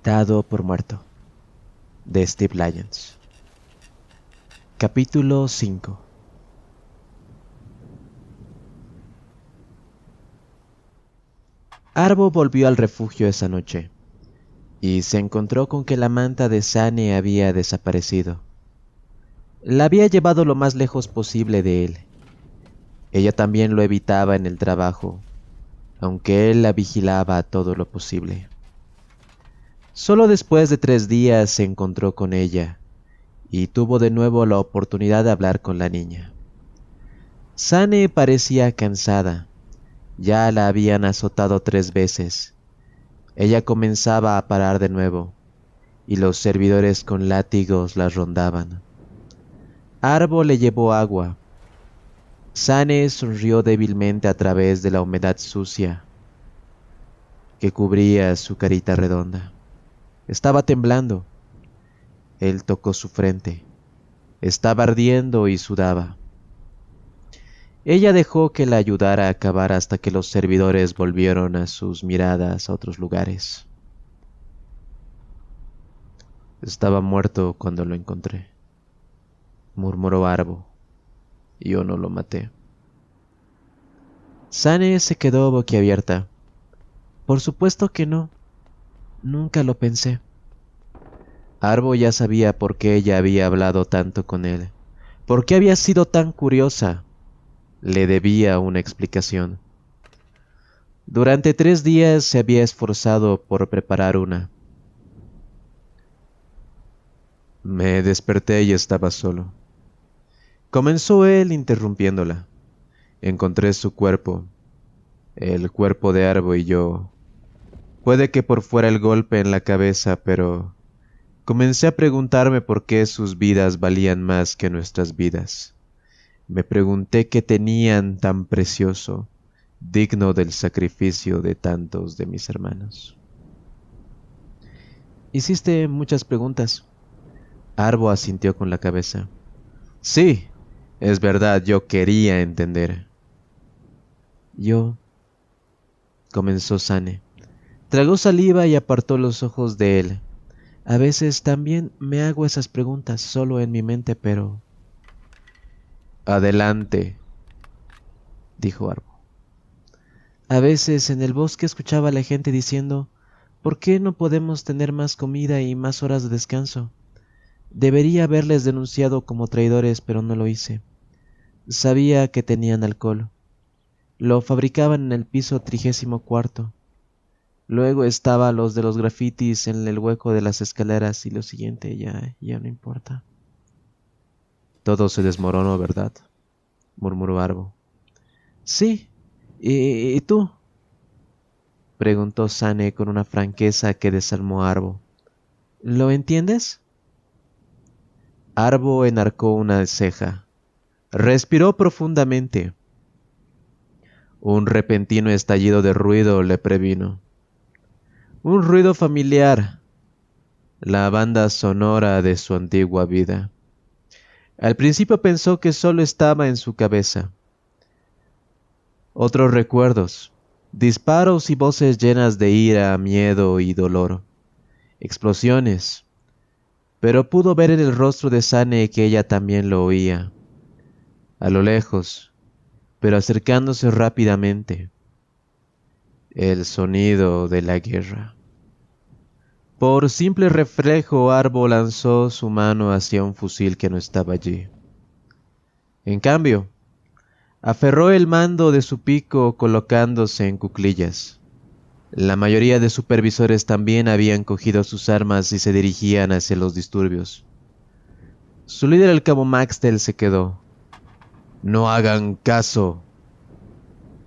Dado por muerto, de Steve Lyons. Capítulo 5. Arvo volvió al refugio esa noche, y se encontró con que la manta de Sane había desaparecido. La había llevado lo más lejos posible de él. Ella también lo evitaba en el trabajo, aunque él la vigilaba todo lo posible. Solo después de 3 días se encontró con ella, y tuvo de nuevo la oportunidad de hablar con la niña. Sane parecía cansada. Ya la habían azotado 3 veces. Ella comenzaba a parar de nuevo, y los servidores con látigos la rondaban. Arvo le llevó agua. Sane sonrió débilmente a través de la humedad sucia que cubría su carita redonda. Estaba temblando. Él tocó su frente. Estaba ardiendo y sudaba. Ella dejó que la ayudara a cavar hasta que los servidores volvieron a sus miradas a otros lugares. Estaba muerto cuando lo encontré, murmuró Arvo. Yo no lo maté. Sane se quedó boquiabierta. Por supuesto que no. Nunca lo pensé. Arvo ya sabía por qué ella había hablado tanto con él. ¿Por qué había sido tan curiosa? Le debía una explicación. Durante 3 días se había esforzado por preparar una. Me desperté y estaba solo. Comenzó él interrumpiéndola. Encontré su cuerpo, el cuerpo de Arvo y yo. Puede que por fuera el golpe en la cabeza, pero comencé a preguntarme por qué sus vidas valían más que nuestras vidas. Me pregunté qué tenían tan precioso, digno del sacrificio de tantos de mis hermanos. Hiciste muchas preguntas. Arvo asintió con la cabeza. Sí, es verdad, yo quería entender. Yo, comenzó Sane. Tragó saliva y apartó los ojos de él. A veces también me hago esas preguntas solo en mi mente, pero... Adelante, dijo Arvo. A veces en el bosque escuchaba a la gente diciendo, ¿por qué no podemos tener más comida y más horas de descanso? Debería haberles denunciado como traidores, pero no lo hice. Sabía que tenían alcohol. Lo fabricaban en el piso 34. Luego estaba los de los grafitis en el hueco de las escaleras y lo siguiente ya no importa. Todo se desmoronó, ¿verdad? Murmuró Arvo. Sí. ¿Y tú? Preguntó Sane con una franqueza que desalmó a Arvo. ¿Lo entiendes? Arvo enarcó una ceja. Respiró profundamente. Un repentino estallido de ruido le previno. Un ruido familiar, la banda sonora de su antigua vida. Al principio pensó que solo estaba en su cabeza. Otros recuerdos, disparos y voces llenas de ira, miedo y dolor. Explosiones. Pero pudo ver en el rostro de Sane que ella también lo oía. A lo lejos, pero acercándose rápidamente. El sonido de la guerra. Por simple reflejo, Arvo lanzó su mano hacia un fusil que no estaba allí. En cambio, aferró el mando de su pico colocándose en cuclillas. La mayoría de supervisores también habían cogido sus armas y se dirigían hacia los disturbios. Su líder, el cabo Maxtel, se quedó. «No hagan caso»,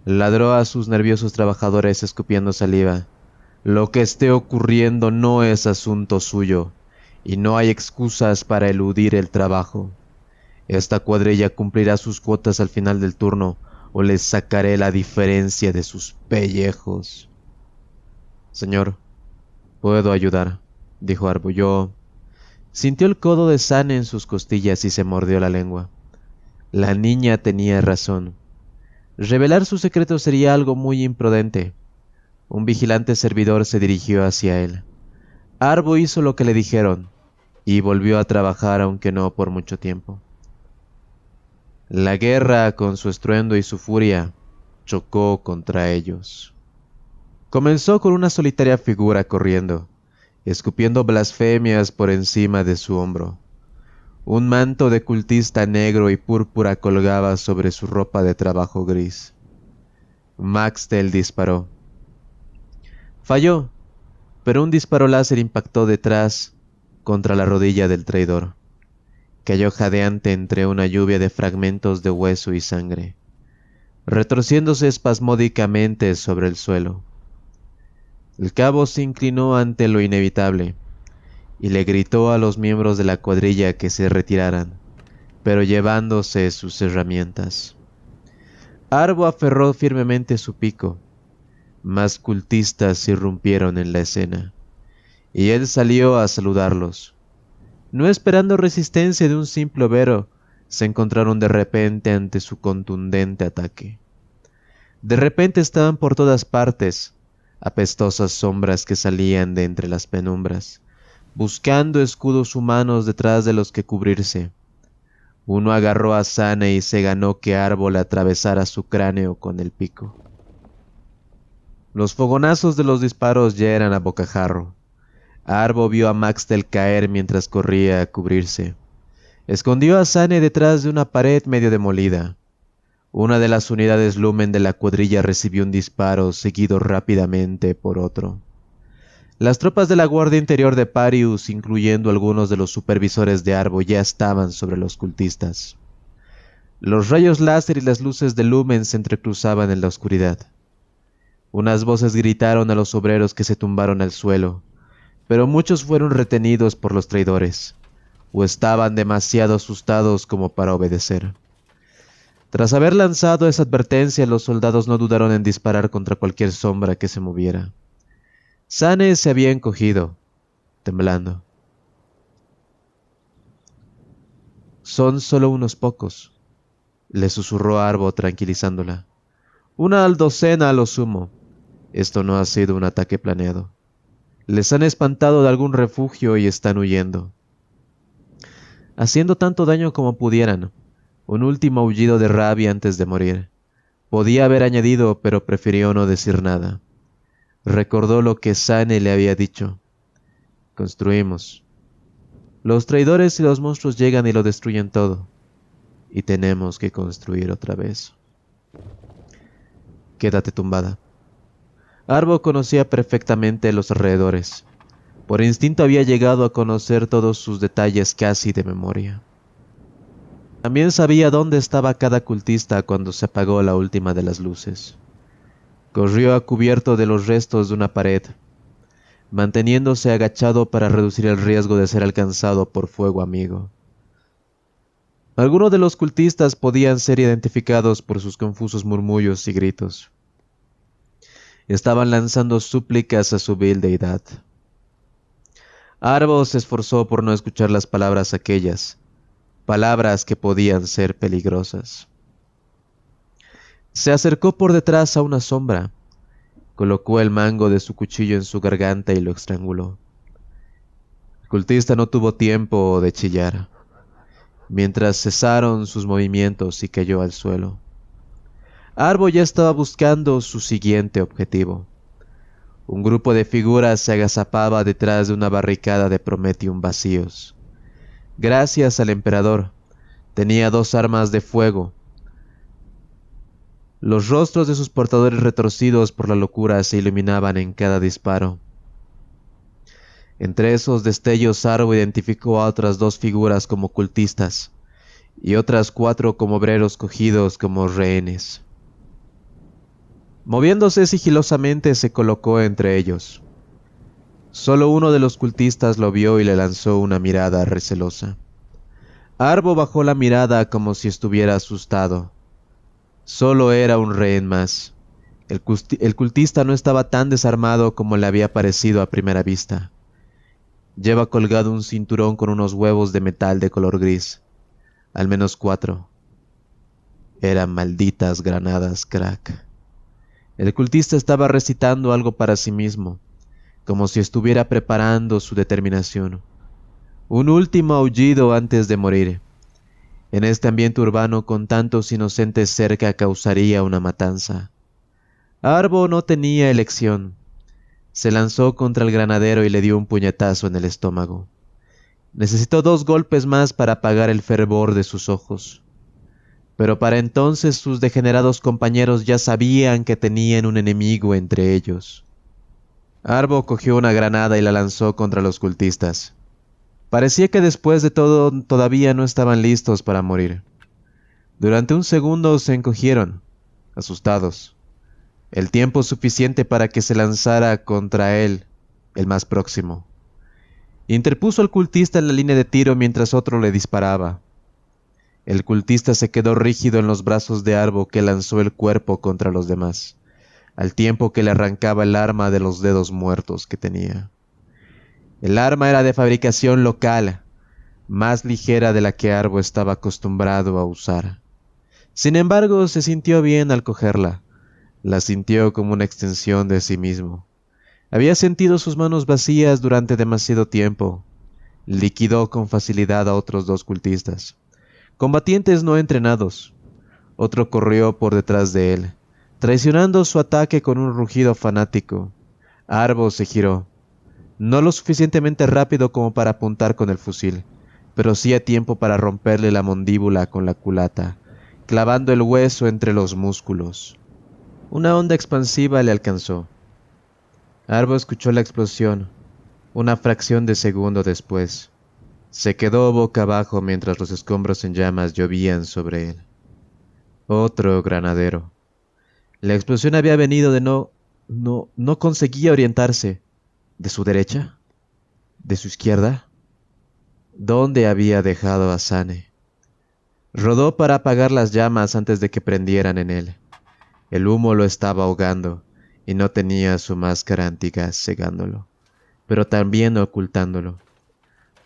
ladró a sus nerviosos trabajadores escupiendo saliva. «Lo que esté ocurriendo no es asunto suyo, y no hay excusas para eludir el trabajo. Esta cuadrilla cumplirá sus cuotas al final del turno, o les sacaré la diferencia de sus pellejos». «Señor, puedo ayudar», dijo Arvo. «Yo...» Sintió el codo de Sane en sus costillas y se mordió la lengua. La niña tenía razón. Revelar su secreto sería algo muy imprudente. Un vigilante servidor se dirigió hacia él. Arbo hizo lo que le dijeron y volvió a trabajar, aunque no por mucho tiempo. La guerra, con su estruendo y su furia, chocó contra ellos. Comenzó con una solitaria figura corriendo, escupiendo blasfemias por encima de su hombro. Un manto de cultista negro y púrpura colgaba sobre su ropa de trabajo gris. Maxtel disparó. Falló, pero un disparo láser impactó detrás contra la rodilla del traidor. Cayó jadeante entre una lluvia de fragmentos de hueso y sangre, retorciéndose espasmódicamente sobre el suelo. El cabo se inclinó ante lo inevitable y le gritó a los miembros de la cuadrilla que se retiraran, pero llevándose sus herramientas. Arbo aferró firmemente su pico. Más cultistas irrumpieron en la escena, y él salió a saludarlos. No esperando resistencia de un simple overo, se encontraron de repente ante su contundente ataque. De repente estaban por todas partes, apestosas sombras que salían de entre las penumbras, buscando escudos humanos detrás de los que cubrirse. Uno agarró a Sane y se ganó que Árbol atravesara su cráneo con el pico. Los fogonazos de los disparos ya eran a bocajarro. Arbo vio a Maxtel caer mientras corría a cubrirse. Escondió a Sane detrás de una pared medio demolida. Una de las unidades Lumen de la cuadrilla recibió un disparo, seguido rápidamente por otro. Las tropas de la Guardia Interior de Parius, incluyendo algunos de los supervisores de Arbo, ya estaban sobre los cultistas. Los rayos láser y las luces de Lumen se entrecruzaban en la oscuridad. Unas voces gritaron a los obreros que se tumbaron al suelo, pero muchos fueron retenidos por los traidores, o estaban demasiado asustados como para obedecer. Tras haber lanzado esa advertencia, los soldados no dudaron en disparar contra cualquier sombra que se moviera. Sane se había encogido, temblando. «Son solo unos pocos», le susurró Arbo tranquilizándola. «Una docena a lo sumo. Esto no ha sido un ataque planeado. Les han espantado de algún refugio y están huyendo, haciendo tanto daño como pudieran. Un último aullido de rabia antes de morir. Podía haber añadido, pero prefirió no decir nada. Recordó lo que Sane le había dicho. Construimos. Los traidores y los monstruos llegan y lo destruyen todo. Y tenemos que construir otra vez. Quédate tumbada. Arbo conocía perfectamente los alrededores. Por instinto había llegado a conocer todos sus detalles casi de memoria. También sabía dónde estaba cada cultista cuando se apagó la última de las luces. Corrió a cubierto de los restos de una pared, manteniéndose agachado para reducir el riesgo de ser alcanzado por fuego amigo. Algunos de los cultistas podían ser identificados por sus confusos murmullos y gritos. Estaban lanzando súplicas a su vil deidad. Arbo se esforzó por no escuchar las palabras aquellas, palabras que podían ser peligrosas. Se acercó por detrás a una sombra, colocó el mango de su cuchillo en su garganta y lo estranguló. El cultista no tuvo tiempo de chillar, mientras cesaron sus movimientos y cayó al suelo. Arbo ya estaba buscando su siguiente objetivo. Un grupo de figuras se agazapaba detrás de una barricada de Prometium vacíos. Gracias al emperador, tenía 2 armas de fuego. Los rostros de sus portadores retorcidos por la locura se iluminaban en cada disparo. Entre esos destellos Arbo identificó a otras 2 figuras como cultistas y otras 4 como obreros cogidos como rehenes. Moviéndose sigilosamente se colocó entre ellos. Solo uno de los cultistas lo vio y le lanzó una mirada recelosa. Arbo bajó la mirada como si estuviera asustado. Solo era un rehén más. El cultista no estaba tan desarmado como le había parecido a primera vista. Lleva colgado un cinturón con unos huevos de metal de color gris. Al menos 4. Eran malditas granadas crack. El cultista estaba recitando algo para sí mismo. como si estuviera preparando su determinación. Un último aullido antes de morir. En este ambiente urbano con tantos inocentes cerca causaría una matanza. Arbo no tenía elección. Se lanzó contra el granadero y le dio un puñetazo en el estómago. Necesitó 2 golpes más para apagar el fervor de sus ojos. Pero para entonces sus degenerados compañeros ya sabían que tenían un enemigo entre ellos. Arbo cogió una granada y la lanzó contra los cultistas. Parecía que después de todo todavía no estaban listos para morir. Durante un segundo se encogieron, asustados. El tiempo suficiente para que se lanzara contra él, el más próximo. Interpuso al cultista en la línea de tiro mientras otro le disparaba. El cultista se quedó rígido en los brazos de Arbo, que lanzó el cuerpo contra los demás, al tiempo que le arrancaba el arma de los dedos muertos que tenía. El arma era de fabricación local, más ligera de la que Arbo estaba acostumbrado a usar. Sin embargo, se sintió bien al cogerla. La sintió como una extensión de sí mismo. Había sentido sus manos vacías durante demasiado tiempo. Liquidó con facilidad a otros 2 cultistas, combatientes no entrenados. Otro corrió por detrás de él, traicionando su ataque con un rugido fanático. Arbo se giró, no lo suficientemente rápido como para apuntar con el fusil, pero sí a tiempo para romperle la mandíbula con la culata, clavando el hueso entre los músculos. Una onda expansiva le alcanzó. Arbo escuchó la explosión, una fracción de segundo después. Se quedó boca abajo mientras los escombros en llamas llovían sobre él. Otro granadero. La explosión había venido de no conseguía orientarse. ¿De su derecha? ¿De su izquierda? ¿Dónde había dejado a Sane? Rodó para apagar las llamas antes de que prendieran en él. El humo lo estaba ahogando y no tenía su máscara antigas cegándolo, pero también ocultándolo.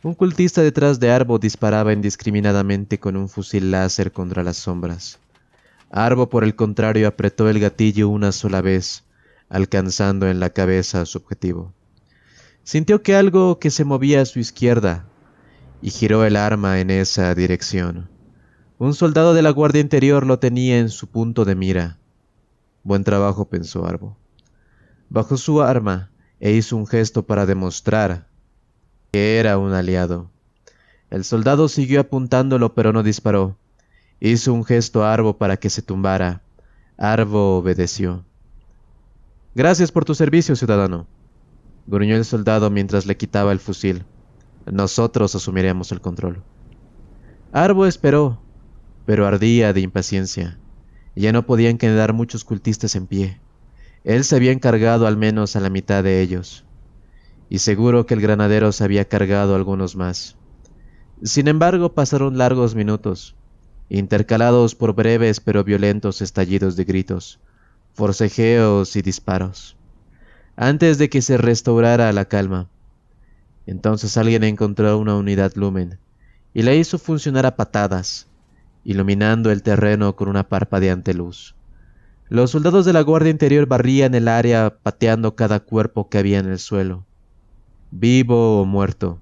Un cultista detrás de Arbo disparaba indiscriminadamente con un fusil láser contra las sombras. Arbo, por el contrario, apretó el gatillo una sola vez, alcanzando en la cabeza su objetivo. Sintió que algo que se movía a su izquierda y giró el arma en esa dirección. Un soldado de la Guardia Interior lo tenía en su punto de mira. Buen trabajo, pensó Arbo. Bajó su arma e hizo un gesto para demostrar que era un aliado. El soldado siguió apuntándolo, pero no disparó. Hizo un gesto a Arbo para que se tumbara. Arbo obedeció. Gracias por tu servicio, ciudadano, gruñó el soldado mientras le quitaba el fusil. Nosotros asumiremos el control. Arbo esperó, pero ardía de impaciencia. Ya no podían quedar muchos cultistas en pie. Él se había encargado al menos a la mitad de ellos, y seguro que el granadero se había cargado a algunos más. Sin embargo, pasaron largos minutos, intercalados por breves pero violentos estallidos de gritos, forcejeos y disparos, antes de que se restaurara la calma. Entonces alguien encontró una unidad Lumen y la hizo funcionar a patadas, iluminando el terreno con una parpadeante luz. Los soldados de la Guardia Interior barrían el área pateando cada cuerpo que había en el suelo, vivo o muerto,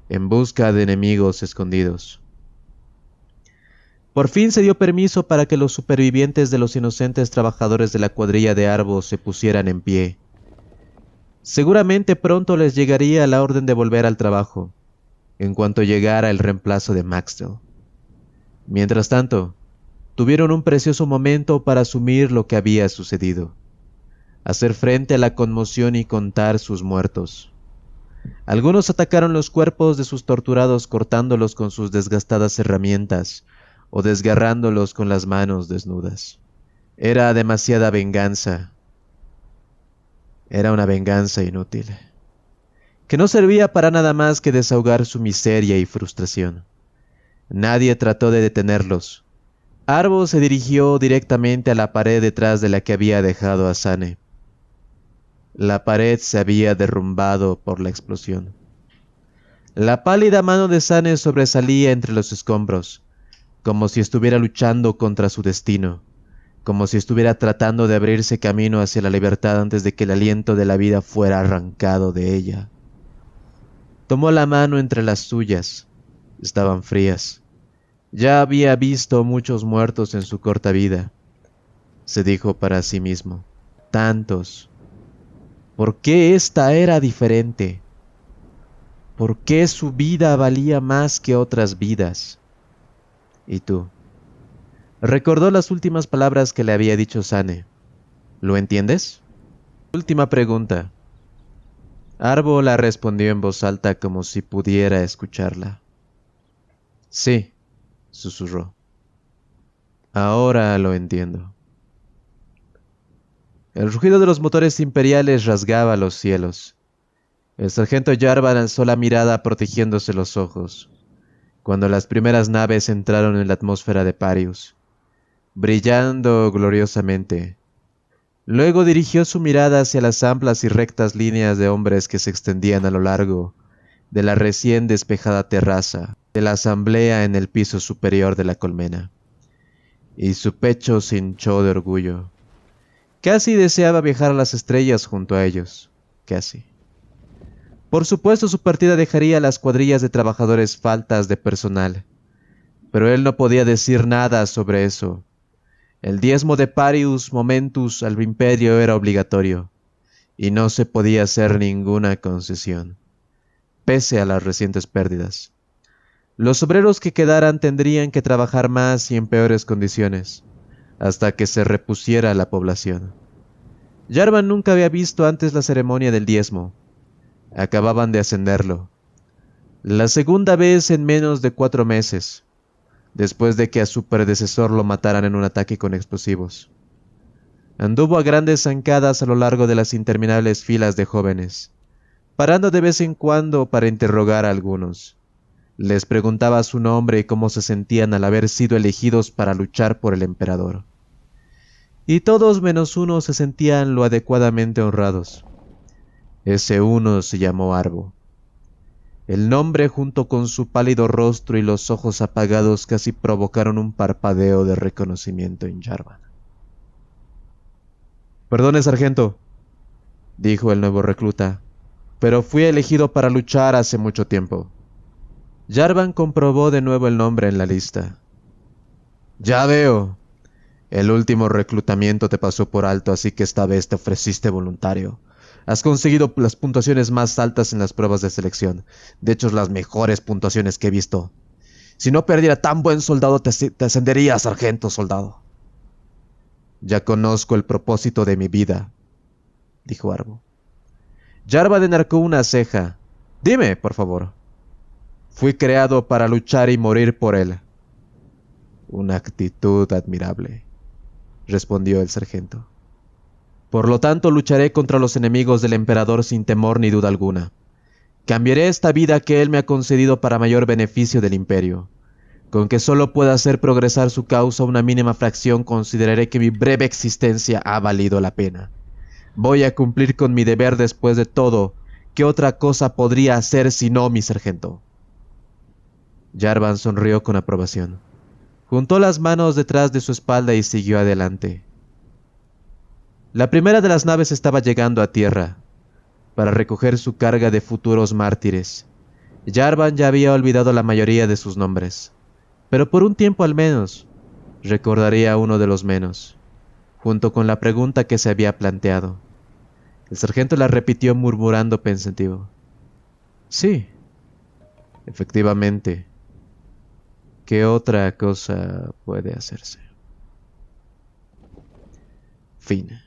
en busca de enemigos escondidos. Por fin se dio permiso para que los supervivientes de los inocentes trabajadores de la cuadrilla de Arbo se pusieran en pie. Seguramente pronto les llegaría la orden de volver al trabajo, en cuanto llegara el reemplazo de Maxwell. Mientras tanto, tuvieron un precioso momento para asumir lo que había sucedido, hacer frente a la conmoción y contar sus muertos. Algunos atacaron los cuerpos de sus torturados cortándolos con sus desgastadas herramientas o desgarrándolos con las manos desnudas. Era demasiada venganza. Era una venganza inútil, que no servía para nada más que desahogar su miseria y frustración. Nadie trató de detenerlos. Arbo se dirigió directamente a la pared detrás de la que había dejado a Sane. La pared se había derrumbado por la explosión. La pálida mano de Sane sobresalía entre los escombros, como si estuviera luchando contra su destino, como si estuviera tratando de abrirse camino hacia la libertad antes de que el aliento de la vida fuera arrancado de ella. Tomó la mano entre las suyas. Estaban frías. Ya había visto muchos muertos en su corta vida, se dijo para sí mismo. Tantos. ¿Por qué esta era diferente? ¿Por qué su vida valía más que otras vidas? ¿Y tú? Recordó las últimas palabras que le había dicho Sane. ¿Lo entiendes? Última pregunta. Arvo la respondió en voz alta como si pudiera escucharla. Sí, susurró. Ahora lo entiendo. El rugido de los motores imperiales rasgaba los cielos. El sargento Jarvan alzó la mirada protegiéndose los ojos, cuando las primeras naves entraron en la atmósfera de Parius, brillando gloriosamente. Luego dirigió su mirada hacia las amplias y rectas líneas de hombres que se extendían a lo largo de la recién despejada terraza de la asamblea en el piso superior de la colmena, y su pecho se hinchó de orgullo. Casi deseaba viajar a las estrellas junto a ellos, casi. Por supuesto, su partida dejaría a las cuadrillas de trabajadores faltas de personal, pero él no podía decir nada sobre eso. El diezmo de Parius Momentus al imperio era obligatorio, y no se podía hacer ninguna concesión, pese a las recientes pérdidas. Los obreros que quedaran tendrían que trabajar más y en peores condiciones, hasta que se repusiera la población. Jarvan nunca había visto antes la ceremonia del diezmo. Acababan de ascenderlo. La segunda vez en menos de 4 meses, después de que a su predecesor lo mataran en un ataque con explosivos. Anduvo a grandes zancadas a lo largo de las interminables filas de jóvenes, parando de vez en cuando para interrogar a algunos. Les preguntaba su nombre y cómo se sentían al haber sido elegidos para luchar por el emperador. Y todos menos uno se sentían lo adecuadamente honrados. Ese uno se llamó Arvo. El nombre, junto con su pálido rostro y los ojos apagados, casi provocaron un parpadeo de reconocimiento en Jarvan. «Perdone, sargento», dijo el nuevo recluta, «pero fui elegido para luchar hace mucho tiempo». Jarvan comprobó de nuevo el nombre en la lista. «Ya veo. El último reclutamiento te pasó por alto, así que esta vez te ofreciste voluntario. Has conseguido las puntuaciones más altas en las pruebas de selección. De hecho, las mejores puntuaciones que he visto. Si no perdiera tan buen soldado, te ascendería a sargento soldado». «Ya conozco el propósito de mi vida», dijo Arvo. Jarvan enarcó una ceja. «Dime, por favor». «Fui creado para luchar y morir por él». «Una actitud admirable», respondió el sargento. «Por lo tanto, lucharé contra los enemigos del emperador sin temor ni duda alguna. Cambiaré esta vida que él me ha concedido para mayor beneficio del imperio. Con que solo pueda hacer progresar su causa una mínima fracción, consideraré que mi breve existencia ha valido la pena. Voy a cumplir con mi deber después de todo. ¿Qué otra cosa podría hacer si no, mi sargento?» Jarvan sonrió con aprobación. Juntó las manos detrás de su espalda y siguió adelante. La primera de las naves estaba llegando a tierra para recoger su carga de futuros mártires. Jarvan ya había olvidado la mayoría de sus nombres, pero por un tiempo al menos recordaría uno de los menos, junto con la pregunta que se había planteado. El sargento la repitió murmurando pensativo. «Sí, efectivamente. ¿Qué otra cosa puede hacerse?» Fin.